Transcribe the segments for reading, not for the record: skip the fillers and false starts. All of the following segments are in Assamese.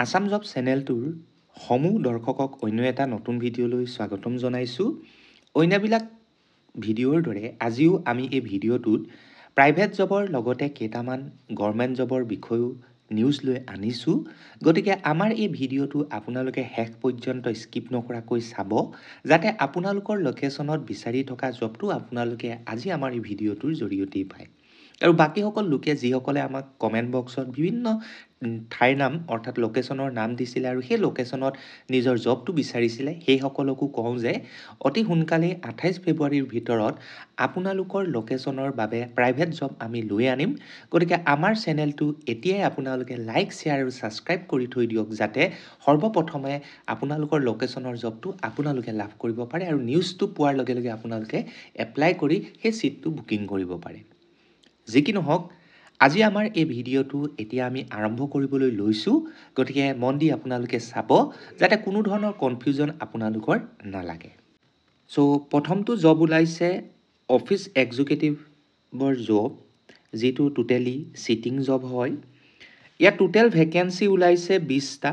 আসাম জব চেনেলটোৰ সমূহ দৰ্শকক অন্য এটা নতুন ভিডিঅ'লৈ স্বাগতম জনাইছোঁ। অন্যবিলাক ভিডিঅ'ৰ দৰে আজিও আমি এই ভিডিঅ'টোত প্ৰাইভেট জবৰ লগতে কেইটামান গভৰ্ণমেণ্ট জবৰ বিষয়েও নিউজ লৈ আনিছোঁ। গতিকে আমাৰ এই ভিডিঅ'টো আপোনালোকে শেষ পৰ্যন্ত স্কিপ নকৰাকৈ চাব, যাতে আপোনালোকৰ লোকেশ্যনত বিচাৰি থকা জবটো আপোনালোকে আজি আমাৰ এই ভিডিঅ'টোৰ জৰিয়তেই পায়। আৰু বাকীসকল লোকে যিসকলে আমাক কমেণ্ট বক্সত বিভিন্ন ঠাইৰ নাম অৰ্থাৎ লোকেশ্যনৰ নাম দিছিলে আৰু সেই লোকেশ্যনত নিজৰ জবটো বিচাৰিছিলে, সেইসকলকো কওঁ যে অতি সোনকালেই 28 ফেব্ৰুৱাৰীৰ ভিতৰত আপোনালোকৰ লোকেশ্যনৰ বাবে প্ৰাইভেট জব আমি লৈ আনিম। গতিকে আমাৰ চেনেলটো এতিয়াই আপোনালোকে লাইক, শ্বেয়াৰ আৰু ছাবস্ক্ৰাইব কৰি থৈ দিয়ক, যাতে সৰ্বপ্ৰথমে আপোনালোকৰ লোকেশ্যনৰ জবটো আপোনালোকে লাভ কৰিব পাৰে আৰু নিউজটো পোৱাৰ লগে লগে আপোনালোকে এপ্লাই কৰি সেই ছিটটো বুকিং কৰিব পাৰে। যি কি নহওক, আজি আমাৰ এই ভিডিঅ'টো এতিয়া আমি আৰম্ভ কৰিবলৈ লৈছোঁ। গতিকে মন দি আপোনালোকে চাব, যাতে কোনো ধৰণৰ কনফিউজন আপোনালোকৰ নালাগে। প্ৰথমটো জব ওলাইছে অফিচ এক্সিকিউটিভৰ জব, যিটো টোটেলি চিটিং জব হয়। ইয়াত টোটেল ভেকেঞ্চি ওলাইছে 20টা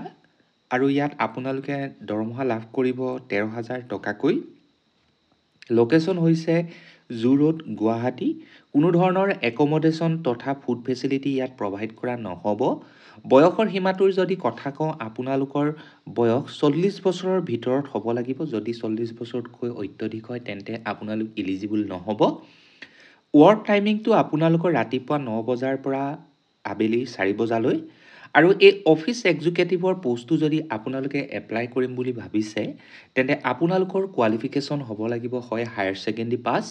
আৰু ইয়াত আপোনালোকে দৰমহা লাভ কৰিব 13,000 টকাকৈ। লোকেশ্যন হৈছে জু ৰোড, গুৱাহাটী। কোনো ধৰণৰ একমডেশ্যন তথা ফুড ফেচিলিটি ইয়াত প্ৰভাইড কৰা নহ'ব। বয়সৰ সীমাটোৰ যদি কথা কওঁ, আপোনালোকৰ বয়স 40 বছৰৰ ভিতৰত হ'ব লাগিব। যদি 40 বছৰতকৈ অত্যধিক হয় তেন্তে আপোনালোক ইলিজিবল নহ'ব। ৱৰ্ক টাইমিংটো আপোনালোকৰ ৰাতিপুৱা 9 বজাৰ পৰা আবেলি 4 বজালৈ। আৰু এই অফিচ এক্সিকিউটিভৰ পষ্টটো যদি আপোনালোকে এপ্লাই কৰিম বুলি ভাবিছে, তেন্তে আপোনালোকৰ কোৱালিফিকেশ্যন হ'ব লাগিব হয় হায়াৰ ছেকেণ্ডেৰী পাছ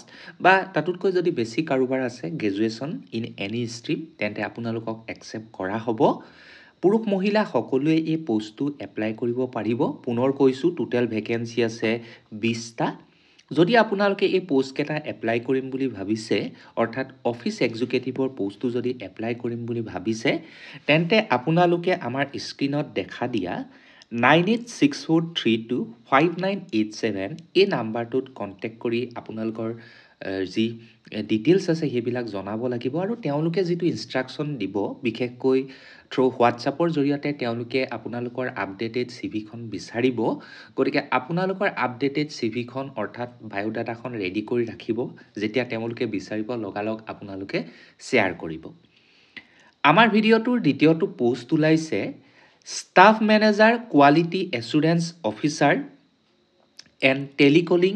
বা তাতোতকৈ যদি বেছি কাৰোবাৰ আছে গ্ৰেজুৱেশ্যন ইন এনি ষ্ট্ৰীম, তেন্তে আপোনালোকক একচেপ্ট কৰা হ'ব। পুৰুষ মহিলা সকলোৱে এই পষ্টটো এপ্লাই কৰিব পাৰিব। পুনৰ কৈছোঁ, টোটেল ভেকেঞ্চি আছে 20টা। যদি আপোনালোকে এই পষ্টকেইটা এপ্লাই কৰিম বুলি ভাবিছে, অৰ্থাৎ অফিচ এক্সিকিউটিভৰ পষ্টটো যদি এপ্লাই কৰিম বুলি ভাবিছে, তেন্তে আপোনালোকে আমাৰ স্ক্ৰীণত দেখা দিয়া 9864325987 এই নাম্বাৰটোত কণ্টেক্ট কৰি আপোনালোকৰ যি ডিটেইলছ আছে সেইবিলাক জনাব লাগিব। আৰু তেওঁলোকে যিটো ইনষ্ট্ৰাকশ্যন দিব, বিশেষকৈ থ্ৰু হোৱাটছআপৰ জৰিয়তে তেওঁলোকে আপোনালোকৰ আপডেটেড চিভিখন বিচাৰিব। গতিকে আপোনালোকৰ আপডেটেড চিভিখন অৰ্থাৎ বায়'ডাটাখন ৰেডি কৰি ৰাখিব। যেতিয়া তেওঁলোকে বিচাৰিব, লগালগ আপোনালোকে শ্বেয়াৰ কৰিব। আমাৰ ভিডিঅ'টোৰ দ্বিতীয়টো পোষ্ট ওলাইছে staff manager quality assurance officer and telecalling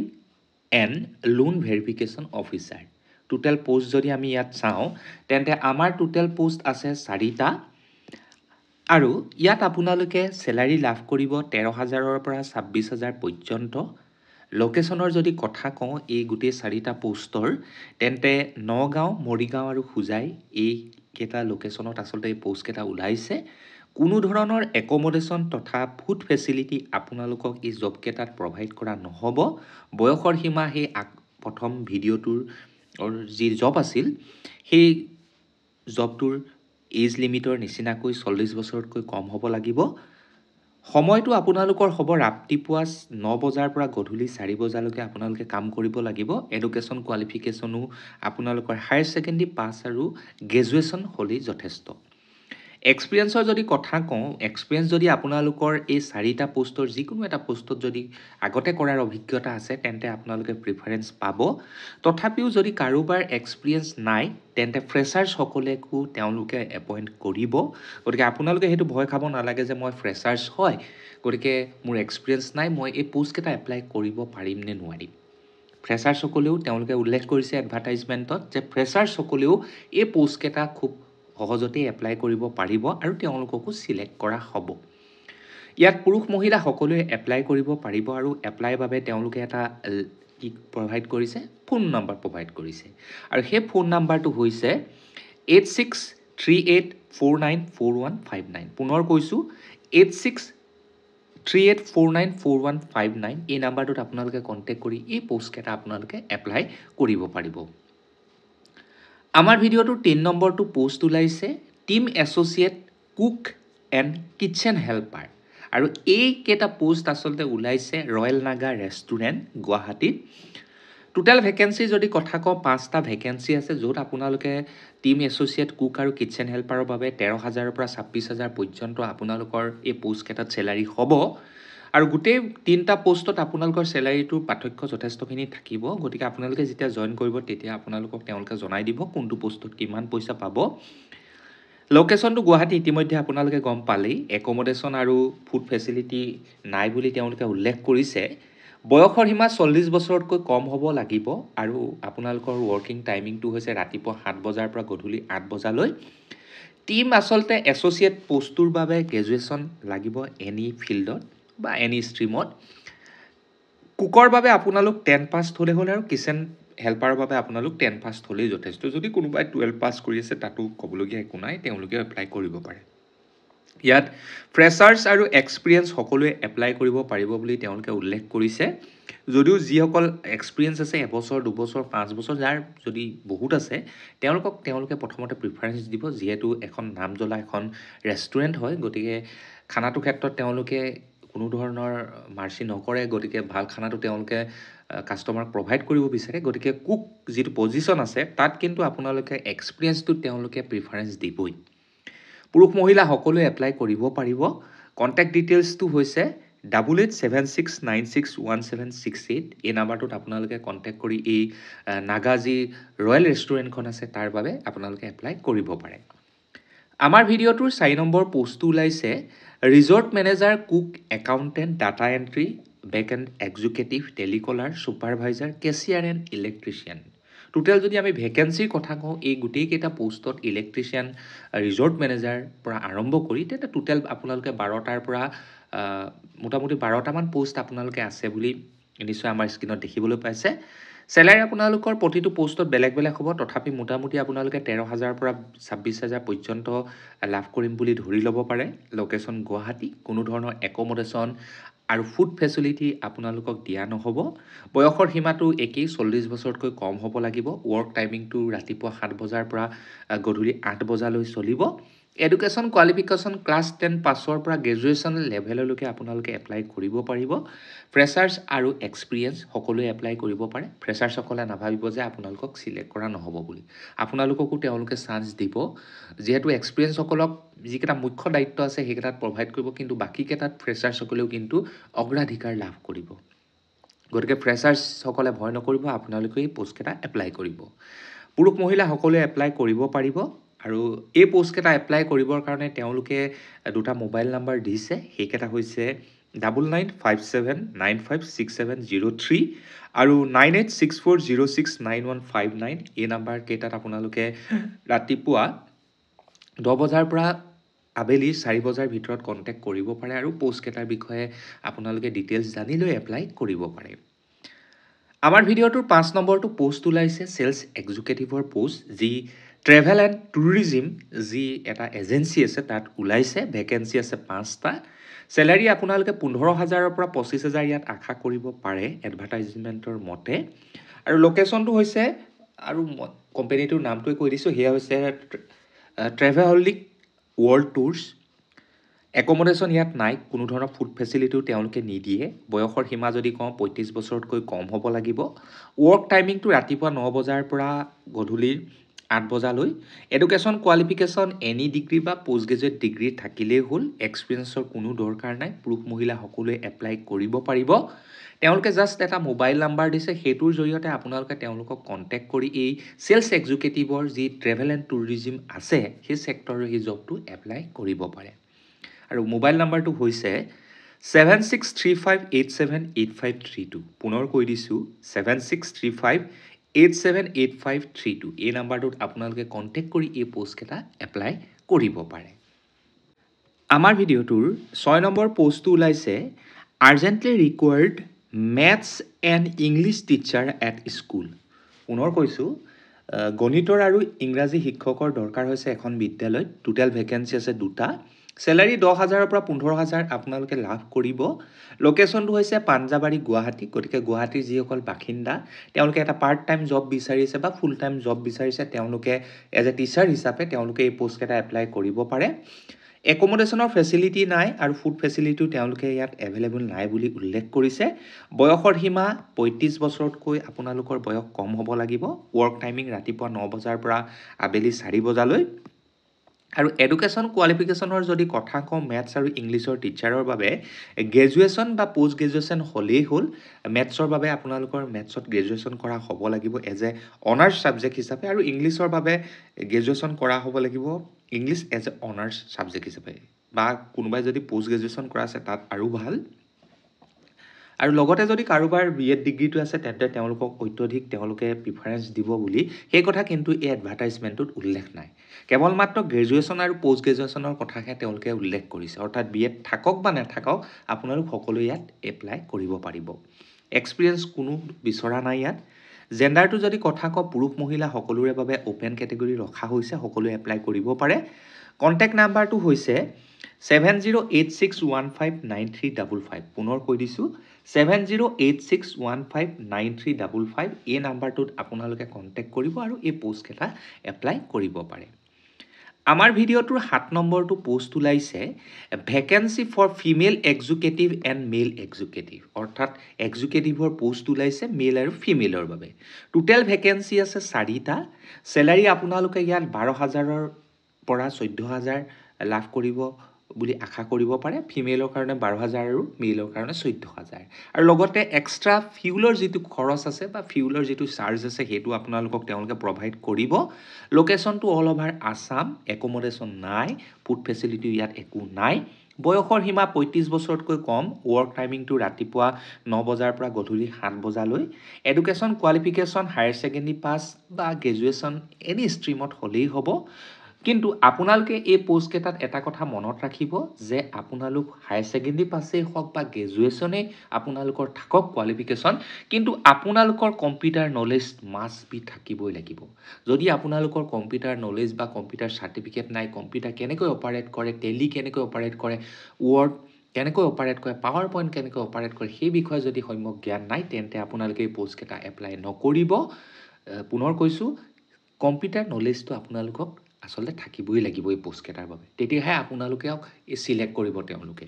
and loan verification officer. Total post যদি আমি ইয়াত চাওঁ, তেন্তে আমাৰ টোটেল পোষ্ট আছে 4টা। আৰু ইয়াত আপোনালোকে চেলাৰী লাভ কৰিব 13,000ৰ পৰা 26,000 পৰ্যন্ত। লোকেশ্যনৰ যদি কথা কওঁ এই গোটেই 4টা পোষ্টৰ, তেন্তে নগাঁও, মৰিগাঁও আৰু হোজাই এইকেইটা লোকেশ্যনত আচলতে এই পোষ্টকেইটা ওলাইছে। কোনো ধৰণৰ একমডেশ্যন তথা ফুড ফেচিলিটি আপোনালোকক এই জবকেইটাত প্ৰভাইড কৰা নহ'ব। বয়সৰ সীমা সেই প্ৰথম ভিডিঅ'টোৰ যি জব আছিল, সেই জবটোৰ এজ লিমিটৰ নিচিনাকৈ 40 বছৰতকৈ কম হ'ব লাগিব। সময়টো আপোনালোকৰ হ'ব ৰাতিপুৱা 9 বজাৰ পৰা গধূলি 4 বজালৈকে আপোনালোকে কাম কৰিব লাগিব। এডুকেশ্যন কোৱালিফিকেশ্যনো আপোনালোকৰ হায়াৰ ছেকেণ্ডেৰী পাছ আৰু গ্ৰেজুৱেশ্যন হ'লেই যথেষ্ট। এক্সপিৰিয়েঞ্চৰ যদি কথা কওঁ, এক্সপিৰিয়েঞ্চ যদি আপোনালোকৰ এই 4টা পোষ্টৰ যিকোনো এটা পোষ্টত যদি আগতে কৰাৰ অভিজ্ঞতা আছে, তেন্তে আপোনালোকে প্ৰিফাৰেঞ্চ পাব। তথাপিও যদি কাৰোবাৰ এক্সপিৰিয়েঞ্চ নাই, তেন্তে ফ্ৰেছাৰ্ছসকলেকো তেওঁলোকে এপইণ্ট কৰিব। গতিকে আপোনালোকে সেইটো ভয় খাব নালাগে যে মই ফ্ৰেছাৰ্ছ হয়, গতিকে মোৰ এক্সপিৰিয়েঞ্চ নাই, মই এই পোষ্টকেইটা এপ্লাই কৰিব পাৰিম নে নোৱাৰিম। ফ্ৰেছাৰ্ছসকলেও তেওঁলোকে উল্লেখ কৰিছে এডভাৰটাইজমেণ্টত যে ফ্ৰেছাৰ্ছসকলেও এই পোষ্টকেইটা খুব সহজতেই এপ্লাই কৰিব পাৰিব আৰু তেওঁলোককো চিলেক্ট কৰা হ'ব। ইয়াত পুৰুষ মহিলা সকলোৱে এপ্লাই কৰিব পাৰিব আৰু এপ্লাইৰ বাবে তেওঁলোকে এটা কি প্ৰভাইড কৰিছে, ফোন নম্বৰ প্ৰভাইড কৰিছে। আৰু সেই ফোন নাম্বাৰটো হৈছে 8638494159। পুনৰ কৈছোঁ 8638494159। এই নাম্বাৰটোত আপোনালোকে কণ্টেক্ট কৰি এই পোষ্টকেইটা আপোনালোকে এপ্লাই কৰিব পাৰিব। আমাৰ ভিডিঅ'টোৰ 3 নম্বৰটো পোষ্ট ওলাইছে team associate cook and kitchen helper. আৰু এইকেইটা পোষ্ট আচলতে ওলাইছে ৰয়েল নাগা ৰেষ্টুৰেণ্ট, গুৱাহাটীত। টোটেল ভেকেঞ্চি যদি কথা কওঁ 5টা ভেকেঞ্চি আছে য'ত আপোনালোকে টিম এছ'চিয়েট কুক আৰু কিটচেন হেল্পাৰৰ বাবে 13,000ৰ পৰা 26,000 পৰ্যন্ত আপোনালোকৰ এই পোষ্টকেইটাত চেলাৰী হ'ব আৰু গোটেই 3টা পোষ্টত আপোনালোকৰ চেলাৰীটোৰ পাৰ্থক্য যথেষ্টখিনি থাকিব গতিকে আপোনালোকে যেতিয়া জইন কৰিব তেতিয়া আপোনালোকক তেওঁলোকে জনাই দিব কোনটো পোষ্টত কিমান পইচা পাব লোকেশ্যনটো গুৱাহাটী ইতিমধ্যে আপোনালোকে গম পালেই একমডেশ্যন আৰু ফুড ফেচিলিটি নাই বুলি তেওঁলোকে উল্লেখ কৰিছে বয়সৰ সীমা 40 বছৰতকৈ কম হ'ব লাগিব আৰু আপোনালোকৰ ৱৰ্কিং টাইমিংটো হৈছে ৰাতিপুৱা 7 বজাৰ পৰা গধূলি 8 বজালৈ টিম আচলতে এছ'চিয়েট পোষ্টটোৰ বাবে গ্ৰেজুৱেশ্যন লাগিব এনি ফিল্ডত বা এনি ষ্ট্ৰীমত কুকৰ বাবে আপোনালোক 10 পাছ হ'লে হ'ল আৰু কিচেন হেল্পাৰৰ বাবে আপোনালোক 10 পাছ হ'লেই যথেষ্ট যদি কোনোবাই 12 পাছ কৰি আছে তাতো ক'বলগীয়া একো নাই তেওঁলোকে এপ্লাই কৰিব পাৰে ইয়াত ফ্ৰেছাৰ্ছ আৰু এক্সপিৰিয়েঞ্চ সকলোৱে এপ্লাই কৰিব পাৰিব বুলি তেওঁলোকে উল্লেখ কৰিছে যদিও যিসকল এক্সপিৰিয়েঞ্চ আছে এবছৰ 2 বছৰ 5 বছৰ যাৰ যদি বহুত আছে তেওঁলোকে প্ৰথমতে প্ৰিফাৰেঞ্চ দিব যিহেতু এখন নাম জ্বলা এখন ৰেষ্টুৰেণ্ট হয় গতিকে খানাটোৰ ক্ষেত্ৰত তেওঁলোকে কোনো ধৰণৰ মাৰ্চি নকৰে গতিকে ভাল খানাটো তেওঁলোকে কাষ্টমাৰক প্ৰভাইড কৰিব বিচাৰে গতিকে কুক যিটো পজিশ্যন আছে তাত কিন্তু আপোনালোকে এক্সপিৰিয়েঞ্চটো তেওঁলোকে প্ৰিফাৰেঞ্চ দিবই পুৰুষ মহিলা সকলোৱে এপ্লাই কৰিব পাৰিব কণ্টেক্ট ডিটেইলছটো হৈছে 8876961768 এই নাম্বাৰটোত আপোনালোকে কণ্টেক্ট কৰি এই নাগাজী ৰয়েল ৰেষ্টুৰেণ্টখন আছে তাৰ বাবে আপোনালোকে এপ্লাই কৰিব পাৰে আমাৰ ভিডিঅ'টোৰ 4 নম্বৰ পোষ্টটো ওলাইছে resort manager cook accountant data entry back end executive telecaller supervisor cashier and electrician total যদি আমি ভেকেঞ্চিৰ কথা কওঁ এই গোটেইকেইটা পোষ্টত ইলেক্ট্ৰিচিয়ান ৰিজৰ্ট মেনেজাৰ পৰা আৰম্ভ কৰি তেতিয়া টোটেল আপোনালোকে 12টাৰ পৰা মোটামুটি 12টামান পোষ্ট আপোনালোকে আছে বুলি নিশ্চয় আমাৰ স্ক্ৰীনত দেখিবলৈ পাইছে চেলাৰী আপোনালোকৰ প্ৰতিটো পোষ্টত বেলেগ বেলেগ হ'ব তথাপি মোটামুটি আপোনালোকে 13,000 পৰা 26,000 পৰ্যন্ত লাভ কৰিম বুলি ধৰি ল'ব পাৰে লোকেশ্যন গুৱাহাটী কোনো ধৰণৰ একমডেশ্যন আৰু ফুড ফেচিলিটি আপোনালোকক দিয়া নহ'ব বয়সৰ সীমাটো একেই 40 বছৰতকৈ কম হ'ব লাগিব ৱৰ্ক টাইমিংটো ৰাতিপুৱা 7 বজাৰ পৰা গধূলি 8 বজালৈ চলিব এডুকেশ্যন কোৱালিফিকেশ্যন ক্লাছ 10 পাছৰ পৰা গ্ৰেজুৱেশ্যন লেভেললৈকে আপোনালোকে এপ্লাই কৰিব পাৰিব ফ্ৰেছাৰ্ছ আৰু এক্সপিৰিয়েঞ্চ সকলোৱে এপ্লাই কৰিব পাৰে ফ্ৰেছাৰ্ছসকলে নাভাবিব যে আপোনালোকক চিলেক্ট কৰা নহ'ব বুলি আপোনালোককো তেওঁলোকে চান্স দিব যিহেতু এক্সপিৰিয়েঞ্চসকলক যিকেইটা মুখ্য দায়িত্ব আছে সেইকেইটাত প্ৰভাইড কৰিব কিন্তু বাকীকেইটাত ফ্ৰেছাৰ্ছসকলেও কিন্তু অগ্ৰাধিকাৰ লাভ কৰিব গতিকে ফ্ৰেছাৰ্ছসকলে ভয় নকৰিব আপোনালোকে এই পোষ্টকেইটা এপ্লাই কৰিব পুৰুষ মহিলা সকলোৱে এপ্লাই কৰিব পাৰিব আৰু এই পোষ্টকেইটা এপ্লাই কৰিবৰ কাৰণে তেওঁলোকে দুটা মোবাইল নাম্বাৰ দিছে সেইকেইটা হৈছে 9957956703 আৰু 9864069159 এই নাম্বাৰ কেইটাত আপোনালোকে ৰাতিপুৱা 10 বজাৰ পৰা আবেলি 4 বজাৰ ভিতৰত কণ্টেক্ট কৰিব পাৰে আৰু পোষ্টকেইটাৰ বিষয়ে আপোনালোকে ডিটেইলছ জানি লৈ এপ্লাই কৰিব পাৰে আমাৰ ভিডিঅ'টোৰ 5 নম্বৰটো পোষ্ট ওলাইছে সেলছ এক্সিকিউটিভৰ পোষ্ট যি ট্ৰেভেল এণ্ড টুৰিজিম যি এটা এজেঞ্চি আছে তাত ওলাইছে ভেকেঞ্চি আছে 5টা চেলাৰী আপোনালোকে 15,000ৰ পৰা 25,000 ইয়াত আশা কৰিব পাৰে এডভাৰটাইজমেণ্টৰ মতে আৰু লোকেশ্যনটো হৈছে আৰু কোম্পানীটোৰ নামটোৱে কৈ দিছোঁ সেয়া হৈছে ট্ৰেভেহলিক ৱৰ্ল্ড টুৰছ একমডেশ্যন ইয়াত নাই কোনো ধৰণৰ ফুড ফেচিলিটিও তেওঁলোকে নিদিয়ে বয়সৰ সীমা যদি কওঁ 35 বছৰতকৈ কম হ'ব লাগিব ৱৰ্ক টাইমিংটো ৰাতিপুৱা 9 বজাৰ পৰা গধূলি 8 বজালৈ এডুকেশ্যন কোৱালিফিকেশ্যন এনি ডিগ্ৰী বা পোষ্ট গ্ৰেজুৱেট ডিগ্ৰী থাকিলেই হ'ল এক্সপিৰিয়েঞ্চৰ কোনো দৰকাৰ নাই পুৰুষ মহিলা সকলোৱে এপ্লাই কৰিব পাৰিব তেওঁলোকে জাষ্ট এটা মোবাইল নাম্বাৰ দিছে সেইটোৰ জৰিয়তে আপোনালোকে তেওঁলোকক কণ্টেক্ট কৰি এই সেলছ এক্সিকিউটিভৰ যি ট্ৰেভেল এণ্ড টুৰিজিম আছে সেই ছেক্টৰৰ এই জবটো এপ্লাই কৰিব পাৰে আৰু মোবাইল নাম্বাৰটো হৈছে 7635878532 পুনৰ কৈ দিছোঁ 7635878532 এই নাম্বাৰটোত আপোনালোকে কণ্টেক্ট কৰি এই পোষ্টকেইটা এপ্লাই কৰিব পাৰে আমাৰ ভিডিঅ'টোৰ 6 নম্বৰ পোষ্টটো ওলাইছে urgently required maths and English teacher at school পুনৰ কৈছোঁ গণিতৰ আৰু ইংৰাজী শিক্ষকৰ দৰকাৰ হৈছে এখন বিদ্যালয়ত টোটেল ভেকেঞ্চি আছে 2টা চেলাৰী 10,000ৰ পৰা 15,000 আপোনালোকে লাভ কৰিব লোকেশ্যনটো হৈছে পাঞ্জাবাৰী গুৱাহাটী গতিকে গুৱাহাটীৰ যিসকল বাসিন্দা তেওঁলোকে এটা পাৰ্ট টাইম জব বিচাৰিছে বা ফুল টাইম জব বিচাৰিছে তেওঁলোকে এজ এ টিচাৰ হিচাপে তেওঁলোকে এই পোষ্টকেইটা এপ্লাই কৰিব পাৰে একমোডেশ্যনৰ ফেচিলিটি নাই আৰু ফুড ফেচিলিটিও তেওঁলোকে ইয়াত এভেইলেবল নাই বুলি উল্লেখ কৰিছে। বয়সৰ সীমা ৩৫ বছৰতকৈ আপোনালোকৰ বয়স কম হ'ব লাগিব। ৱৰ্ক টাইমিং ৰাতিপুৱা ৯ বজাৰ পৰা আবেলি ৪ বজালৈ। আৰু এডুকেশ্যন কোৱালিফিকেশ্যনৰ যদি কথা কওঁ, মেথছ আৰু ইংলিছৰ টিচাৰৰ বাবে গ্ৰেজুৱেশ্যন বা পোষ্ট গ্ৰেজুৱেশ্যন হ'লেই হ'ল। মেথছৰ বাবে আপোনালোকৰ মেথছত গ্ৰেজুৱেশ্যন কৰা হ'ব লাগিব এজ এ অনাৰ্ছ ছাবজেক্ট হিচাপে, আৰু ইংলিছৰ বাবে গ্ৰেজুৱেশ্যন কৰা হ'ব লাগিব English as a honours subject হিচাপে, বা কোনোবাই যদি পোষ্ট গ্ৰেজুৱেশ্যন কৰা আছে তাত আৰু ভাল। আৰু লগতে যদি কাৰোবাৰ B.Ed ডিগ্ৰীটো আছে তেন্তে তেওঁলোকক অত্যধিক তেওঁলোকে প্ৰিফাৰেঞ্চ দিব বুলি সেই কথা কিন্তু এই এডভাৰটাইজমেণ্টটোত উল্লেখ নাই। কেৱল মাত্ৰ গ্ৰেজুৱেশ্যন আৰু পোষ্ট গ্ৰেজুৱেশ্যনৰ কথাহে তেওঁলোকে উল্লেখ কৰিছে, অৰ্থাৎ B.Ed থাকক বা নাথাকক আপোনালোক সকলোৱে ইয়াত এপ্লাই কৰিব পাৰিব। এক্সপিৰিয়েঞ্চ কোনো বিচৰা নাই ইয়াত। জেণ্ডাৰটো যদি কথা কওঁ, পুৰুষ মহিলা সকলোৰে বাবে অ'পেন কেটেগৰী ৰখা হৈছে, সকলোৱে এপ্লাই কৰিব পাৰে। কণ্টেক্ট নাম্বাৰটো হৈছে 7086159355। পুনৰ কৈ দিছোঁ 7086159355। এই নাম্বাৰটোত আপোনালোকে কণ্টেক্ট কৰিব আৰু এই পোষ্টকেইটা এপ্লাই কৰিব পাৰে। আমাৰ ভিডিঅ'টোৰ 7 নম্বৰটো পোষ্ট ওলাইছে, vacancy for female executive and male executive, অৰ্থাৎ এক্সিকিউটিভৰ পোষ্ট ওলাইছে মেল আৰু ফিমেলৰ বাবে। টোটেল ভেকেঞ্চি আছে 4টা। চেলাৰী আপোনালোকে ইয়াত 12,000ৰ পৰা 14,000 লাভ কৰিব বুলি আশা কৰিব পাৰে। ফিমেলৰ কাৰণে 12,000 আৰু মেলৰ কাৰণে 14,000। আৰু লগতে এক্সট্ৰা ফিউলৰ যিটো খৰচ আছে বা ফিউলৰ যিটো চাৰ্জ আছে সেইটো আপোনালোকক তেওঁলোকে প্ৰভাইড কৰিব। লোকেশ্যনটো অল অভাৰ আছাম। একমোডেশ্যন নাই, ফুড ফেচিলিটি ইয়াত একো নাই। বয়সৰ সীমা 35 বছৰতকৈ কম। ৱৰ্ক টাইমিংটো ৰাতিপুৱা 9 বজাৰ পৰা গধূলি 7 বজালৈ। Education qualification higher secondary pass বা গ্ৰেজুৱেশ্যন এনি ষ্ট্ৰীমত হ'লেই হ'ব। কিন্তু আপোনালোকে এই পোষ্টকেইটাত এটা কথা মনত ৰাখিব যে আপোনালোক হায়াৰ ছেকেণ্ডেৰী পাছেই হওক বা গ্ৰেজুৱেশ্যনেই আপোনালোকৰ থাকক কোৱালিফিকেশ্যন, কিন্তু আপোনালোকৰ কম্পিউটাৰ নলেজ মাষ্ট বি থাকিবই লাগিব। যদি আপোনালোকৰ কম্পিউটাৰ নলেজ বা কম্পিউটাৰ চাৰ্টিফিকেট নাই, কম্পিউটাৰ কেনেকৈ অপাৰেট কৰে, টেলি কেনেকৈ অপাৰেট কৰে, ৱৰ্ড কেনেকৈ অপাৰেট কৰে, পাৱাৰ পইণ্ট কেনেকৈ অপাৰেট কৰে, সেই বিষয়ে যদি সম্যক জ্ঞান নাই তেন্তে আপোনালোকে এই পোষ্টকেইটা এপ্লাই নকৰিব। পুনৰ কৈছোঁ, কম্পিউটাৰ নলেজটো আপোনালোকক আচলতে থাকিবই লাগিব এই পোষ্টকেইটাৰ বাবে, তেতিয়াহে আপোনালোকে চিলেক্ট কৰিব তেওঁলোকে।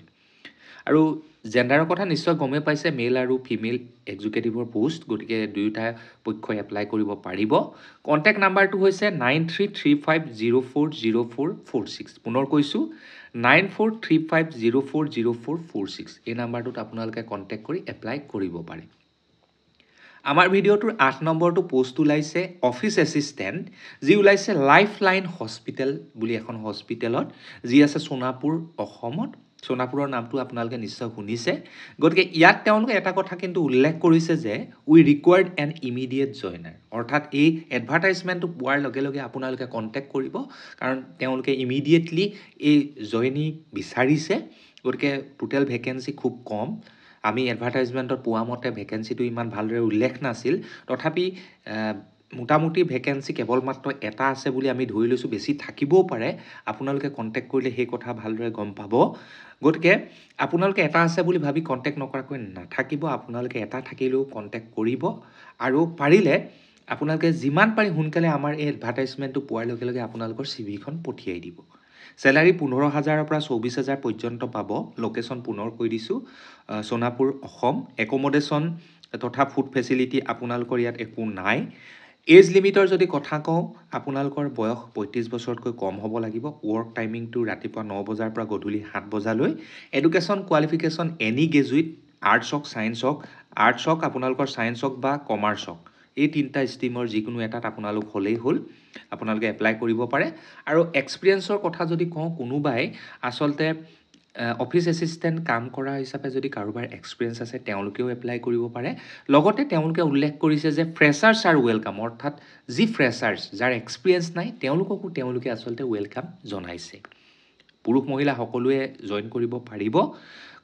আৰু জেণ্ডাৰৰ কথা নিশ্চয় গমেই পাইছে, মেল আৰু ফিমেল এক্সিকিউটিভৰ পোষ্ট, গতিকে দুয়োটা পক্ষই এপ্লাই কৰিব পাৰিব। কণ্টেক্ট নাম্বাৰটো হৈছে 9335040446। পুনৰ কৈছোঁ 9435040446। এই নাম্বাৰটোত আপোনালোকে কণ্টেক্ট কৰি এপ্লাই কৰিব পাৰে। আমাৰ ভিডিঅ'টোৰ 8 নম্বৰটো পোষ্ট ওলাইছে, অফিচ এছিষ্টেণ্ট, যি ওলাইছে লাইফ লাইন হস্পিটেল বুলি এখন হস্পিটেলত, যি আছে সোণাপুৰ, অসমত। সোণাপুৰৰ নামটো আপোনালোকে নিশ্চয় শুনিছে। গতিকে ইয়াত তেওঁলোকে এটা কথা কিন্তু উল্লেখ কৰিছে যে উই ৰিকুৱাৰ্ড এন ইমিডিয়েট জইনাৰ, অৰ্থাৎ এই এডভাৰটাইজমেণ্টটো পোৱাৰ লগে লগে আপোনালোকে কণ্টেক্ট কৰিব, কাৰণ তেওঁলোকে ইমিডিয়েটলি এই জইনী বিচাৰিছে। গতিকে টোটেল ভেকেঞ্চি খুব কম। আমি এডভাৰটাইজমেণ্টত পোৱা মতে ভেকেঞ্চিটো ইমান ভালদৰে উল্লেখ নাছিল, তথাপি মোটামুটি ভেকেঞ্চি কেৱল মাত্ৰ এটা আছে বুলি আমি ধৰি লৈছোঁ, বেছি থাকিবও পাৰে। আপোনালোকে কণ্টেক্ট কৰিলে সেই কথা ভালদৰে গম পাব। গতিকে আপোনালোকে এটা আছে বুলি ভাবি কণ্টেক্ট নকৰাকৈ নাথাকিব, আপোনালোকে এটা থাকিলেও কণ্টেক্ট কৰিব। আৰু পাৰিলে আপোনালোকে যিমান পাৰি সোনকালে আমাৰ এই এডভাৰটাইজমেণ্টটো পোৱাৰ লগে লগে আপোনালোকৰ চিভিখন পঠিয়াই দিব। চেলাৰী 15,000ৰ পৰা 24,000 পৰ্যন্ত পাব। লোকেশ্যন পুনৰ কৈ দিছোঁ, সোণাপুৰ, অসম। একমোডেশ্যন তথা ফুড ফেচিলিটি আপোনালোকৰ ইয়াত একো নাই। এজ লিমিটৰ যদি কথা কওঁ, আপোনালোকৰ বয়স 35 বছৰতকৈ কম হ'ব লাগিব। ৱৰ্ক টাইমিংটো ৰাতিপুৱা 9 বজাৰ পৰা গধূলি 7 বজালৈ। Education qualification any graduate, arts হওক ছায়েন্স হওক, আৰ্টছ হওক আপোনালোকৰ, ছায়েন্স হওক বা কমাৰ্চ হওক, এই তিনিটা ষ্ট্ৰীমৰ যিকোনো এটাত আপোনালোক হ'লেই হ'ল, আপোনালোকে এপ্লাই কৰিব পাৰে। আৰু এক্সপিৰিয়েঞ্চৰ কথা যদি কওঁ, কোনোবাই আচলতে অফিচ এছিষ্টেণ্ট কাম কৰা হিচাপে যদি কাৰোবাৰ এক্সপিৰিয়েঞ্চ আছে তেওঁলোকেও এপ্লাই কৰিব পাৰে। লগতে তেওঁলোকে উল্লেখ কৰিছে যে ফ্ৰেছাৰ্ছ আৰু ৱেলকাম, অৰ্থাৎ যি ফ্ৰেছাৰ্ছ যাৰ এক্সপিৰিয়েঞ্চ নাই তেওঁলোককো তেওঁলোকে আচলতে ৱেলকাম জনাইছে। পুৰুষ মহিলা সকলোৱে জইন কৰিব পাৰিব।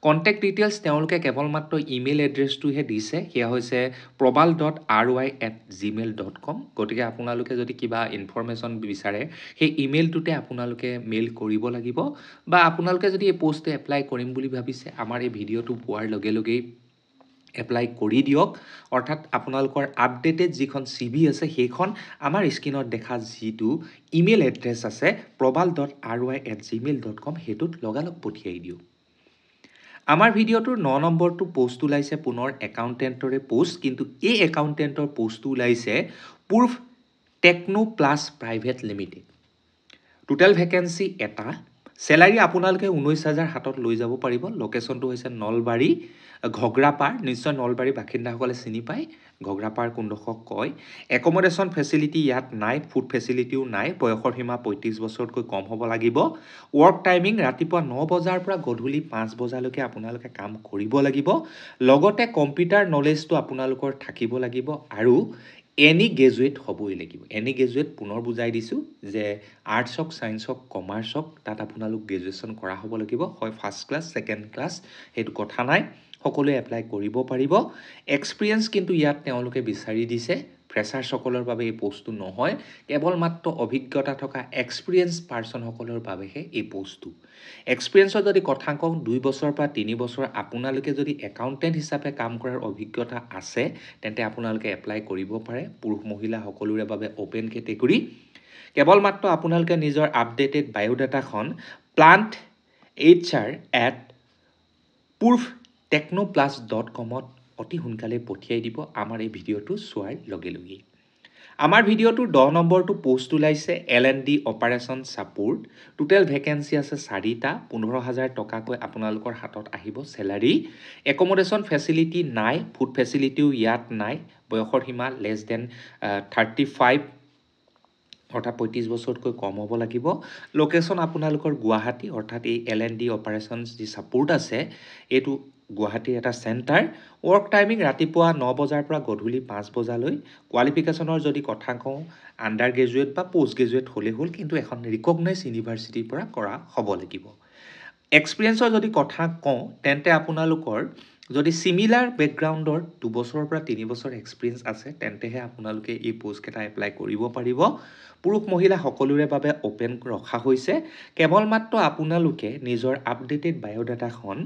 কণ্টেক্ট ডিটেইলছ তেওঁলোকে কেৱল মাত্ৰ ইমেইল এড্ৰেছটোহে দিছে, সেয়া হৈছে probal.ry@gmail.com। গতিকে আপোনালোকে যদি কিবা ইনফৰমেশ্যন বিচাৰে সেই ইমেইলটোতে আপোনালোকে মেইল কৰিব লাগিব, বা আপোনালোকে যদি এই পোষ্টটো এপ্লাই কৰিম বুলি ভাবিছে, আমাৰ এই ভিডিঅ'টো পোৱাৰ লগে লগেই এপ্লাই কৰি দিয়ক অৰ্থাৎ আপোনালোকৰ আপডেটেড যিখন CV আছে সেইখন আমাৰ স্ক্ৰীনত দেখা যিটো ইমেইল এড্ৰেছ আছে probal.ry@gmail.com সেইটোত লগালগ পঠিয়াই দিয়ক আমাৰ ভিডিঅ'টোৰ 9 নম্বৰটো পোষ্ট ওলাইছে পুনৰ একাউণ্টেণ্টৰে পোষ্ট কিন্তু এই একাউণ্টেণ্টৰ পোষ্টটো ওলাইছে Purba Techno Plus Private Limited total vacancy এটা চেলাৰী আপোনালোকে 19,000 হাতত লৈ যাব পাৰিব লোকেশ্যনটো হৈছে নলবাৰী ঘগ্ৰাপাৰ নিশ্চয় নলবাৰী বাসিন্দাসকলে চিনি পায় ঘগ্ৰাপাৰ কোনডোখৰ কয় একমডেশ্যন ফেচিলিটি ইয়াত নাই ফুড ফেচিলিটিও নাই বয়সৰ সীমা 35 বছৰতকৈ কম হ'ব লাগিব ৱৰ্ক টাইমিং ৰাতিপুৱা 9 বজাৰ পৰা গধূলি 5 বজালৈকে আপোনালোকে কাম কৰিব লাগিব লগতে কম্পিউটাৰ নলেজটো আপোনালোকৰ থাকিব লাগিব আৰু এনি গ্ৰেজুৱেট হ'বই লাগিব এনি গ্ৰেজুৱেট পুনৰ বুজাই দিছোঁ যে আৰ্টছ হওক ছায়েন্স হওক কমাৰ্চ হওক তাত আপোনালোক গ্ৰেজুৱেশ্যন কৰা হ'ব লাগিব হয় ফাৰ্ষ্ট ক্লাছ ছেকেণ্ড ক্লাছ সেইটো কথা নাই সকলোৱে এপ্লাই কৰিব পাৰিব এক্সপিৰিয়েঞ্চ কিন্তু ইয়াত তেওঁলোকে বিচাৰি দিছে ফ্ৰেছাৰ্ছসকলৰ বাবে এই পোষ্টটো নহয় কেৱল মাত্ৰ অভিজ্ঞতা থকা এক্সপিৰিয়েঞ্চ পাৰ্চনসকলৰ বাবেহে এই পোষ্টটো এক্সপিৰিয়েঞ্চৰ যদি কথা কওঁ 2 বছৰৰ পৰা 3 বছৰ আপোনালোকে যদি একাউণ্টেণ্ট হিচাপে কাম কৰাৰ অভিজ্ঞতা আছে তেন্তে আপোনালোকে এপ্লাই কৰিব পাৰে পুৰুষ মহিলা সকলোৰে বাবে অ'পেন কেটেগৰী কেৱল মাত্ৰ আপোনালোকে নিজৰ আপডেটেড বায়োডাটাখন plant@purvtechnoplus.com অতি সোনকালে পঠিয়াই দিব আমাৰ এই ভিডিঅ'টো চোৱাৰ লগে লগে আমাৰ ভিডিঅ'টোৰ 10 নম্বৰটো পোষ্ট ওলাইছে L&D operation support total vacancy আছে 4টা 15,000 টকাকৈ আপোনালোকৰ হাতত আহিব চেলাৰী একমডেশ্যন ফেচিলিটি নাই ফুড ফেচিলিটিও ইয়াত নাই বয়সৰ সীমা লেছ দেন 35 অৰ্থাৎ 35 বছৰতকৈ কম হ'ব লাগিব লোকেশ্যন আপোনালোকৰ গুৱাহাটী অৰ্থাৎ এই L&D অপাৰেশ্যনছ যি ছাপোৰ্ট আছে এইটো গুৱাহাটীৰ এটা চেণ্টাৰ ৱৰ্ক টাইমিং ৰাতিপুৱা 9 বজাৰ পৰা গধূলি 5 বজালৈ কোৱালিফিকেশ্যনৰ যদি কথা কওঁ আণ্ডাৰ গ্ৰেজুৱেট বা পোষ্ট গ্ৰেজুৱেট হ'লে হ'ল কিন্তু এখন ৰিকগনাইজ ইউনিভাৰ্চিটিৰ পৰা কৰা হ'ব লাগিব এক্সপিৰিয়েঞ্চৰ যদি কথা কওঁ তেন্তে আপোনালোকৰ যদি সিমিলাৰ বেকগ্ৰাউণ্ডৰ 2 বছৰৰ পৰা 3 বছৰ এক্সপিৰিয়েঞ্চ আছে তেন্তেহে আপোনালোকে এই পোষ্টকেইটা এপ্লাই কৰিব পাৰিব পুৰুষ মহিলা সকলোৰে বাবে অ'পেন ৰখা হৈছে কেৱল মাত্ৰ আপোনালোকে নিজৰ আপডেটেড বায়োডাটাখন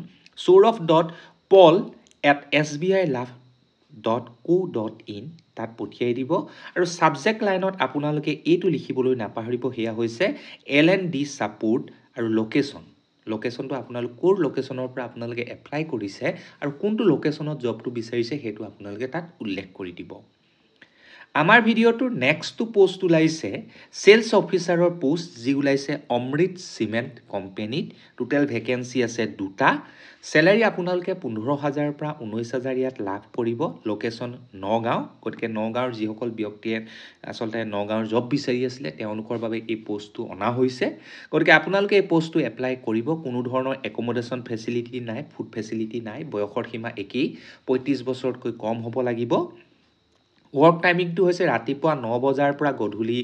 sourav.paul@sbilife.co.in তাত পঠিয়াই দিব আৰু সাবজেক্ট লাইনত আপোনালোকে এইটো লিখিবলৈ নাপাহৰিব হেয়া হৈছে L&D ছাপোৰ্ট আৰু লোকেশ্যনটো আপোনালোক কোৰ লোকেশ্যনৰ পৰা আপোনালোকে এপ্লাই কৰিছে আৰু কোনটো লোকেশ্যনত জবটো বিচাৰিছে সেইটো আপোনালোকে তাত উল্লেখ কৰি দিব আমাৰ ভিডিঅ'টোৰ নেক্সটটো পোষ্ট ওলাইছে সেলছ অফিচাৰৰ পোষ্ট যি ওলাইছে অমৃত সিমেন্ট কোম্পানীত টোটেল ভেকেঞ্চি আছে 2টা চেলাৰী আপোনালোকে 15,000 পৰা 19,000 ইয়াত লাভ কৰিব লোকেশ্যন নগাঁও গতিকে নগাঁৱৰ যিসকল ব্যক্তিয়ে আচলতে নগাঁৱৰ জব বিচাৰি আছিলে তেওঁলোকৰ বাবে এই পোষ্টটো অনা হৈছে গতিকে আপোনালোকে এই পোষ্টটো এপ্লাই কৰিব কোনো ধৰণৰ একমডেশ্যন ফেচিলিটি নাই ফুড ফেচিলিটি নাই বয়সৰ সীমা একেই 35 বছৰতকৈ কম হ'ব লাগিব ৱৰ্ক টাইমিংটো হৈছে ৰাতিপুৱা 9 বজাৰ পৰা গধূলি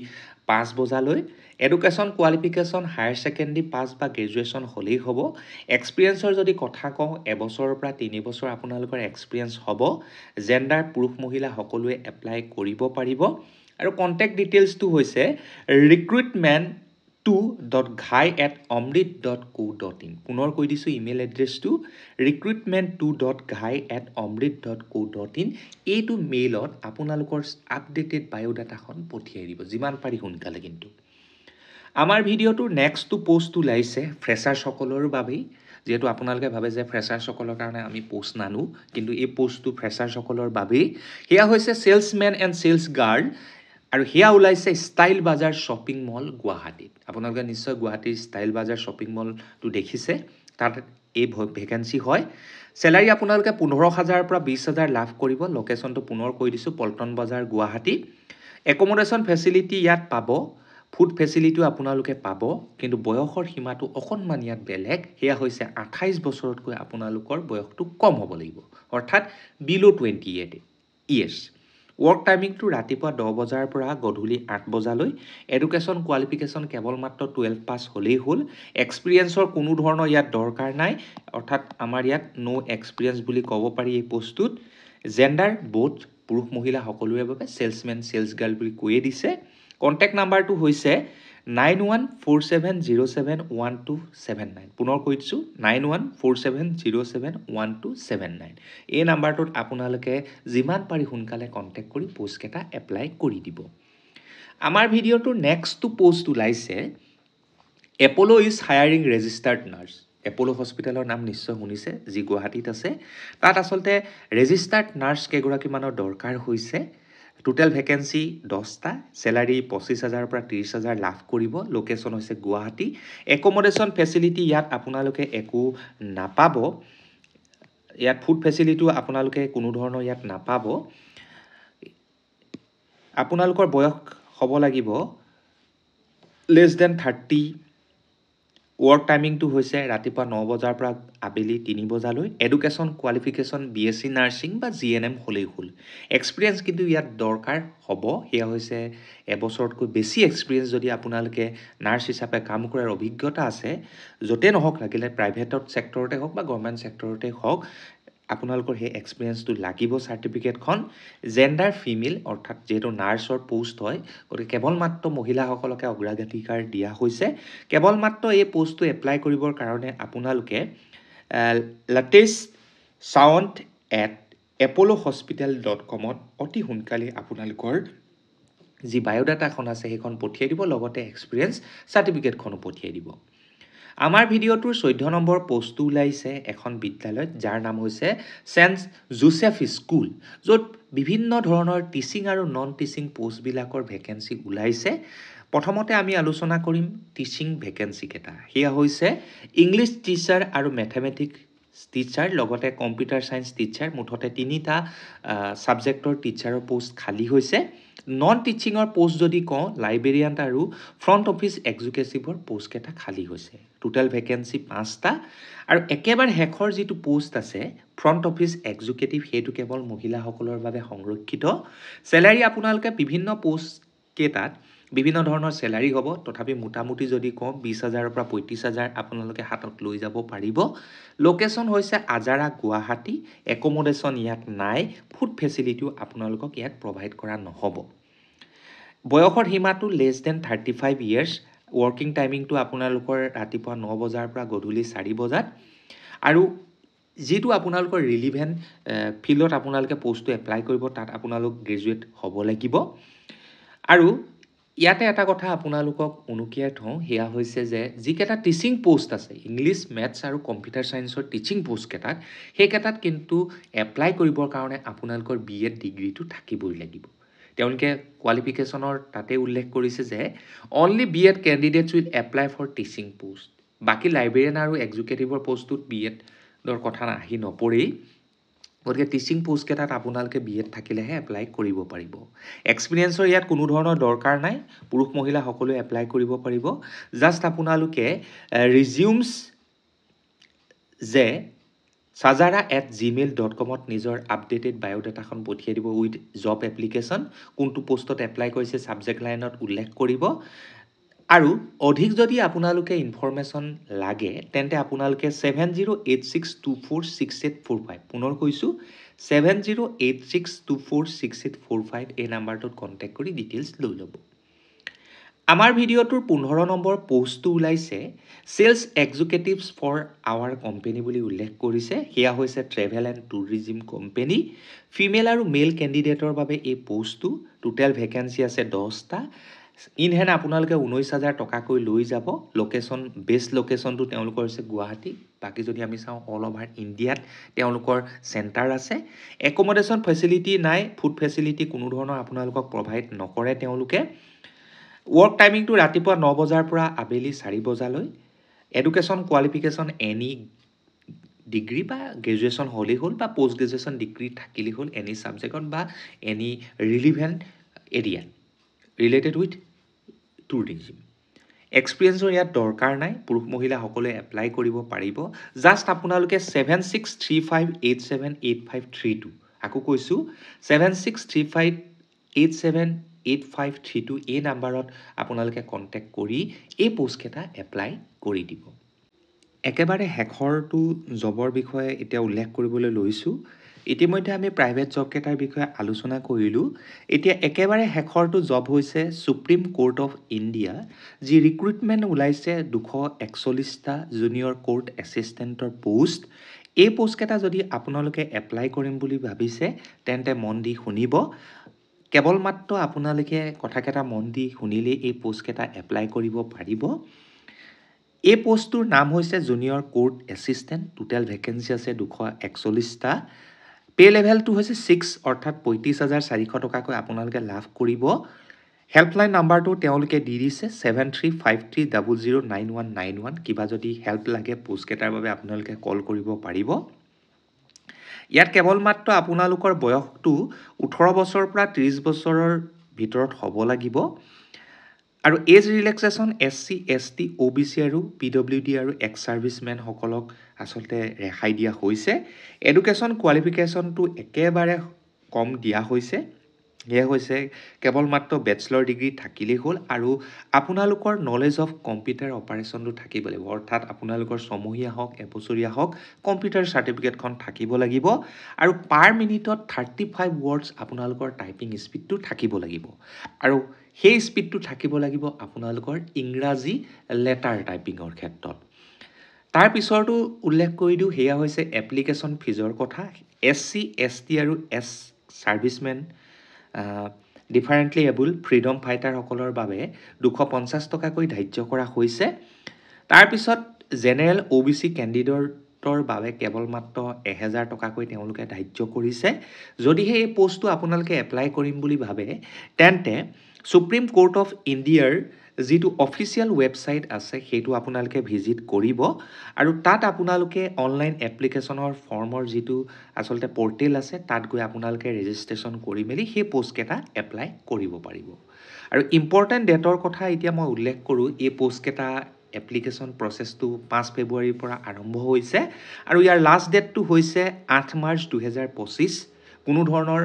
5 বজালৈ education qualification higher secondary pass বা গ্ৰেজুৱেশ্যন হ'লেই হ'ব এক্সপিৰিয়েঞ্চৰ যদি কথা কওঁ এবছৰৰ পৰা 3 বছৰ আপোনালোকৰ এক্সপিৰিয়েঞ্চ হ'ব জেণ্ডাৰ পুৰুষ মহিলা সকলোৱে এপ্লাই কৰিব পাৰিব আৰু কণ্টেক্ট ডিটেইলছটো হৈছে recruitment2.ghai@amrit.co.in পুনৰ কৈ দিছোঁ ইমেইল এড্ৰেছটো recruitment2.ghai@amrit.co.in এইটো মেইলত আপোনালোকৰ আপডেটেড বায়োডাটাখন পঠিয়াই দিব যিমান পাৰি সোনকালে কিন্তু আমাৰ ভিডিঅ'টোৰ নেক্সটটো পোষ্ট ওলাইছে ফ্ৰেছাৰ্ছসকলৰ বাবেই যেহেতু আপোনালোকে ভাবে যে ফ্ৰেছাৰ্ছসকলৰ কাৰণে আমি পোষ্ট নানো কিন্তু এই পোষ্টটো ফ্ৰেছাৰ্ছসকলৰ বাবেই হেয়া হৈছে সেলছমেন এণ্ড সেলছ গাৰ্ড আৰু হেয়া ওলাইছে ষ্টাইল বাজাৰ শ্বপিং মল গুৱাহাটীত আপোনালোকে নিশ্চয় গুৱাহাটীৰ ষ্টাইল বাজাৰ শ্বপিং মলটো দেখিছে তাত এই ভেকেঞ্চি হয় চেলাৰী আপোনালোকে 15,000 পৰা 20,000 লাভ কৰিব লোকেশ্যনটো পুনৰ কৈ দিছোঁ পল্টন বজাৰ গুৱাহাটী একমডেশ্যন ফেচিলিটি ইয়াত পাব ফুড ফেচিলিটিও আপোনালোকে পাব কিন্তু বয়সৰ সীমাটো অকণমান ইয়াত বেলেগ হেয়া হৈছে 28 বছৰতকৈ আপোনালোকৰ বয়সটো কম হ'ব লাগিব অৰ্থাৎ বিলো 28 ইয়েৰ্ছ ৱৰ্ক টাইমিংটো ৰাতিপুৱা 10 বজাৰ পৰা গধূলি 8 বজালৈ এডুকেশ্যন কোৱালিফিকেশ্যন কেৱল মাত্ৰ 12 পাছ হ'লেই হ'ল এক্সপিৰিয়েঞ্চৰ কোনো ধৰণৰ ইয়াত দৰকাৰ নাই অৰ্থাৎ আমাৰ ইয়াত নো এক্সপিৰিয়েঞ্চ বুলি ক'ব পাৰি এই পোষ্টটোত জেণ্ডাৰ বোথ পুৰুষ মহিলা সকলোৰে বাবে সেলছমেন সেলছ গাৰ্ল বুলি কৈয়ে দিছে কণ্টেক্ট নাম্বাৰটো হৈছে 9147071279 পুনৰ কৈছোঁ 9147071279 এই নাম্বাৰটোত আপোনালোকে যিমান পাৰি সোনকালে কণ্টেক্ট কৰি পোষ্টকেইটা এপ্লাই কৰি দিব আমাৰ ভিডিঅ'টোৰ নেক্সটটো পোষ্ট ওলাইছে Apollo is hiring registered nurse Apollo হস্পিটেলৰ নাম নিশ্চয় শুনিছে যি গুৱাহাটীত আছে তাত আচলতে ৰেজিষ্টাৰ্ড নাৰ্ছ কেইগৰাকীমানৰ দৰকাৰ হৈছে টোটেল ভেকেঞ্চি 10টা চেলাৰী 25,000 পৰা 30,000 লাভ কৰিব লোকেশ্যন হৈছে গুৱাহাটী একমোডেশ্যন ফেচিলিটি ইয়াত আপোনালোকে একো নাপাব ইয়াত ফুড ফেচিলিটিও আপোনালোকে কোনো ধৰণৰ ইয়াত নাপাব আপোনালোকৰ বয়স হ'ব লাগিব লেছ দেন 30 ৱৰ্ক টাইমিংটো হৈছে ৰাতিপুৱা 9 বজাৰ পৰা আবেলি 3 বজালৈ এডুকেশ্যন কোৱালিফিকেশ্যন BSc নাৰ্ছিং বা GNM হ'লেই হ'ল এক্সপিৰিয়েঞ্চ কিন্তু ইয়াত দৰকাৰ হ'ব সেয়া হৈছে এবছৰতকৈ বেছি এক্সপিৰিয়েঞ্চ যদি আপোনালোকে নাৰ্ছ হিচাপে কাম কৰাৰ অভিজ্ঞতা আছে য'তে নহওক লাগিলে প্ৰাইভেটত ছেক্টৰতে হওক বা গভৰ্ণমেণ্ট ছেক্টৰতে হওক আপোনালোকৰ সেই এক্সপিৰিয়েঞ্চটো লাগিব চাৰ্টিফিকেটখন জেণ্ডাৰ ফিমেল অৰ্থাৎ যেহেতু নাৰ্ছৰ পোষ্ট হয় গতিকে কেৱল মাত্ৰ মহিলাসকলকে অগ্ৰাধিকাৰ দিয়া হৈছে কেৱল মাত্ৰ এই পোষ্টটো এপ্লাই কৰিবৰ কাৰণে আপোনালোকে লেটেষ্ট চাউণ্ড @apollohospital.com অতি সোনকালে আপোনালোকৰ যি বায়োডাটাখন আছে সেইখন পঠিয়াই দিব লগতে এক্সপিৰিয়েঞ্চ চাৰ্টিফিকেটখনো পঠিয়াই দিব আমাৰ ভিডিঅ'টোৰ 14 নম্বৰ পোষ্টটো ওলাইছে এখন বিদ্যালয়ত যাৰ নাম হৈছে সেন্ট জোচেফ স্কুল য'ত বিভিন্ন ধৰণৰ টিচিং আৰু নন টিচিং পোষ্টবিলাকৰ ভেকেঞ্চি ওলাইছে প্ৰথমতে আমি আলোচনা কৰিম টিচিং ভেকেঞ্চি কেইটা সেয়া হৈছে ইংলিছ টিচাৰ আৰু মেথমেটিক্স টিচাৰ লগতে কম্পিউটাৰ সায়েন্স টিচাৰ মুঠতে তিনিটা সাবজেক্টৰ টিচাৰৰ পোষ্ট খালী হৈছে নন টিচিঙৰ পোষ্ট যদি কওঁ লাইব্ৰেৰিয়ান আৰু ফ্ৰণ্ট অফিচ এক্সিকিউটিভৰ পোষ্ট কেইটা খালী হৈছে টোটেল ভেকেঞ্চি 5টা আৰু একেবাৰে শেষৰ যিটো পোষ্ট আছে ফ্ৰণ্ট অফিচ এক্সিকিউটিভ সেইটো কেৱল মহিলাসকলৰ বাবে সংৰক্ষিত চেলাৰী আপোনালোকে বিভিন্ন পোষ্ট কেইটাত বিভিন্ন ধৰণৰ চেলাৰী হ'ব তথাপি মোটামুটি যদি কওঁ 20,000 পৰা 35,000 আপোনালোকে হাতত লৈ যাব পাৰিব লোকেশ্যন হৈছে আজাৰা গুৱাহাটী একমোডেশ্যন ইয়াত নাই ফুড ফেচিলিটিও আপোনালোকক ইয়াত প্ৰভাইড কৰা নহ'ব বয়সৰ সীমাটো লেছ দেন 35 ইয়াৰ্ছ ৱৰ্কিং টাইমিংটো আপোনালোকৰ ৰাতিপুৱা 9 বজাৰ পৰা গধূলি 4 বজাত আৰু যেটো আপোনালোকৰ ৰিলিভেন্ট ফিল্ডত আপোনালোকে পোষ্টটো এপ্লাই কৰিব তাত আপোনালোক গ্ৰেজুৱেট হ'ব লাগিব আৰু ইয়াতে এটা কথা আপোনালোকক অনুকিয়াই থওঁ হেয়া হৈছে যে যিকেইটা টিচিং পোষ্ট আছে ইংলিছ মেথছ আৰু কম্পিউটাৰ সায়েন্সৰ টিচিং পোষ্ট কেইটাত সেইকেইটাত কিন্তু এপ্লাই কৰিবৰ কাৰণে আপোনালোকৰ BEd ডিগ্ৰীটো থাকিবই লাগিব তেওঁলোকে কোৱালিফিকেশ্যনৰ তাতে উল্লেখ কৰিছে যে only BEd candidates will apply for teaching post বাকি লাইব্ৰেৰিয়ান আৰু এক্সিকিউটিভৰ পোষ্টটোত BEdৰ কথা আহি নপৰেই গতিকে টিচিং পোষ্ট কেইটাত আপোনালোকে BEd থাকিলেহে এপ্লাই কৰিব পাৰিব এক্সপিৰিয়েঞ্চৰ ইয়াত কোনো ধৰণৰ দৰকাৰ নাই পুৰুষ মহিলা সকলোৱে এপ্লাই কৰিব পাৰিব জাষ্ট আপোনালোকে ৰিজিউমছ যে sajara@gmail.com নিজৰ আপডেটেড বায়োডাটাখন পঠিয়াই দিব উইথ জব এপ্লিকেশ্যন কোনটো পোষ্টত এপ্লাই কৰিছে সাবজেক্ট লাইনত উল্লেখ কৰিব আৰু অধিক যদি আপোনালোকে ইনফৰমেশ্যন লাগে তেন্তে আপোনালোকে 7086246845 পুনৰ কৈছোঁ 7086246845 এই নাম্বাৰটোত কণ্টেক্ট কৰি ডিটেইলছ লৈ ল'ব আমাৰ ভিডিঅ'টোৰ 15 নম্বৰ পোষ্টটো ওলাইছে সেলছ এক্সিকিউটিভছ ফৰ আৱাৰ কোম্পানী বুলি উল্লেখ কৰিছে হেয়া হৈছে travel and tourism company female আৰু মেল কেণ্ডিডেটৰ বাবে এই পোষ্টটো টোটেল ভেকেঞ্চি আছে 10টা ইন হেণ্ড আপোনালোকে 19,000 টকাকৈ লৈ যাব লোকেশ্যন বেষ্ট লোকেশ্যনটো তেওঁলোকৰ হৈছে গুৱাহাটী বাকি যদি আমি চাওঁ অল ওভাৰ ইণ্ডিয়াত তেওঁলোকৰ চেণ্টাৰ আছে একমোডেশ্যন ফেচিলিটি নাই ফুড ফেচিলিটি কোনো ধৰণৰ আপোনালোকক প্ৰভাইড নকৰে তেওঁলোকে ৱৰ্ক টাইমিংটো ৰাতিপুৱা 9 বজাৰ পৰা আবেলি 4 বজালৈ এডুকেশ্যন কোৱালিফিকেশ্যন এনি ডিগ্ৰী বা গ্ৰেজুৱেশ্যন হ'লেই হ'ল বা পোষ্ট গ্ৰেজুৱেশ্যন ডিগ্ৰী থাকিলেই হ'ল এনি ছাবজেক্টত বা any relevant area related with tourism এক্সপিৰিয়েঞ্চৰ ইয়াত দৰকাৰ নাই পুৰুষ মহিলা সকলোৱে এপ্লাই কৰিব পাৰিব জাষ্ট আপোনালোকে 7635878532 আকৌ কৈছোঁ 7635878532 এই নাম্বাৰত আপোনালোকে কণ্টেক্ট কৰি এই পোষ্ট কেইটা এপ্লাই কৰি দিব একেবাৰে শেষৰটো জবৰ বিষয়ে এতিয়া উল্লেখ কৰিবলৈ লৈছোঁ ইতিমধ্যে আমি প্ৰাইভেট জব কেইটাৰ বিষয়ে আলোচনা কৰিলোঁ এতিয়া একেবাৰে শেষৰটো জব হৈছে সুপ্ৰিম কোৰ্ট অফ ইণ্ডিয়া যি ৰিক্ৰুটমেণ্ট ওলাইছে 241টা জুনিয়ৰ কোৰ্ট এছিষ্টেণ্টৰ পোষ্ট এই পোষ্টকেইটা যদি আপোনালোকে এপ্লাই কৰিম বুলি ভাবিছে তেন্তে মন দি শুনিব কেৱল মাত্ৰ আপোনালোকে কথাকেইটা মন দি শুনিলেই এই পোষ্টকেইটা এপ্লাই কৰিব পাৰিব এই পোষ্টটোৰ নাম হৈছে junior court assistant total vacancy আছে 241টা পে লেভেলটো হৈছে 6 অৰ্থাৎ 35,400 টকাকৈ আপোনালোকে লাভ কৰিব হেল্পলাইন নাম্বাৰটো তেওঁলোকে দি দিছে 7353009191 কিবা যদি হেল্প লাগে পোষ্টকেইটাৰ বাবে আপোনালোকে কল কৰিব পাৰিব ইয়াত কেৱল মাত্ৰ আপোনালোকৰ বয়সটো 18 বছৰৰ পৰা 30 বছৰৰ ভিতৰত হ'ব লাগিব আৰু age relaxation SC ST OBC আৰু PWD আৰু এক্স সাৰ্ভিসমেন সকলক আসলতে ৰেহাই দিয়া হৈছে এডুকেশ্যন কোৱালিফিকেশ্যনটো একেবাৰে কম দিয়া হৈছে এয়া হৈছে কেৱল মাত্ৰ বেচেলৰ ডিগ্ৰী থাকিলেই হ'ল আৰু আপোনালোকৰ নলেজ অফ কম্পিউটাৰ অপাৰেশ্যনটো থাকিব লাগিব অৰ্থাৎ আপোনালোকৰ ছমহীয়া হওক এবছৰীয়া হওক কম্পিউটাৰ চাৰ্টিফিকেটখন থাকিব লাগিব আৰু পাৰ মিনিটত 35 ৱৰ্ডছ আপোনালোকৰ টাইপিং স্পীডটো থাকিব লাগিব আৰু সেই স্পীডটো থাকিব লাগিব আপোনালোকৰ ইংৰাজী লেটাৰ টাইপিঙৰ ক্ষেত্ৰত তাৰ পিছৰটো উল্লেখ কৰি দিওঁ হেয়া হৈছে এপ্লিকেশ্যন ফিজৰ কথা SC ST আৰু এছ সাৰ্ভিসমেন ডিফাৰেণ্টলি এবল ফ্ৰীডম ফাইটাৰসকলৰ বাবে 250 টকাকৈ ধাৰ্য কৰা হৈছে তাৰপিছত জেনেৰেল OBC কেণ্ডিডেটৰ বাবে কেৱল মাত্ৰ 1000 টকাকৈ তেওঁলোকে ধাৰ্য কৰিছে যদিহে এই পোষ্টটো আপোনালোকে এপ্লাই কৰিম বুলি ভাবে তেন্তে সুপ্ৰিম কোৰ্ট অফ ইণ্ডিয়াৰ যিটো অফিচিয়েল ৱেবছাইট আছে সেইটো আপোনালোকে ভিজিট কৰিব আৰু তাত আপোনালোকে অনলাইন এপ্লিকেশ্যনৰ ফৰ্মৰ যিটো আসলতে পৰ্টেল আছে তাত গৈ আপোনালোকে ৰেজিষ্ট্ৰেশ্যন কৰি মেলি সেই পোষ্টকেইটা এপ্লাই কৰিব পাৰিব আৰু ইম্পৰ্টেণ্ট ডেটৰ কথা এতিয়া মই উল্লেখ কৰোঁ এই পোষ্টকেইটা এপ্লিকেশ্যন প্ৰচেছটো 5 ফেব্ৰুৱাৰীৰ পৰা আৰম্ভ হৈছে আৰু ইয়াৰ লাষ্ট ডেটটো হৈছে 8 মাৰ্চ 2025 কোনো ধৰণৰ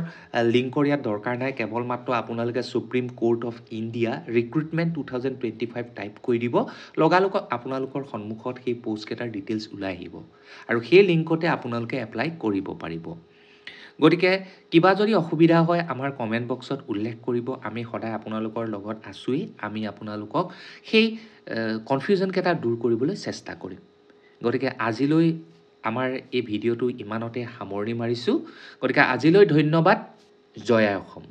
লিংকৰ ইয়াত দৰকাৰ নাই কেৱল মাত্ৰ আপোনালোকে supreme court of India recruitment 2025 type কৰি দিব লগালগ আপোনালোকৰ সন্মুখত সেই পোষ্টকেইটাৰ ডিটেইলছ ওলাই আহিব আৰু সেই লিংকতে আপোনালোকে এপ্লাই কৰিব পাৰিব গতিকে কিবা যদি অসুবিধা হয় আমাৰ কমেন্ট বক্সত উল্লেখ কৰিব আমি সদায় আপোনালোকৰ লগত আছোই আমি আপোনালোকক সেই কনফিউজন কেইটা দূৰ কৰিবলৈ চেষ্টা কৰিম গতিকে আজিলৈ আমাৰ এই ভিডিঅ'টো ইমানতে সামৰণি মাৰিছো গতিকে আজিলৈ ধন্যবাদ জয় অসম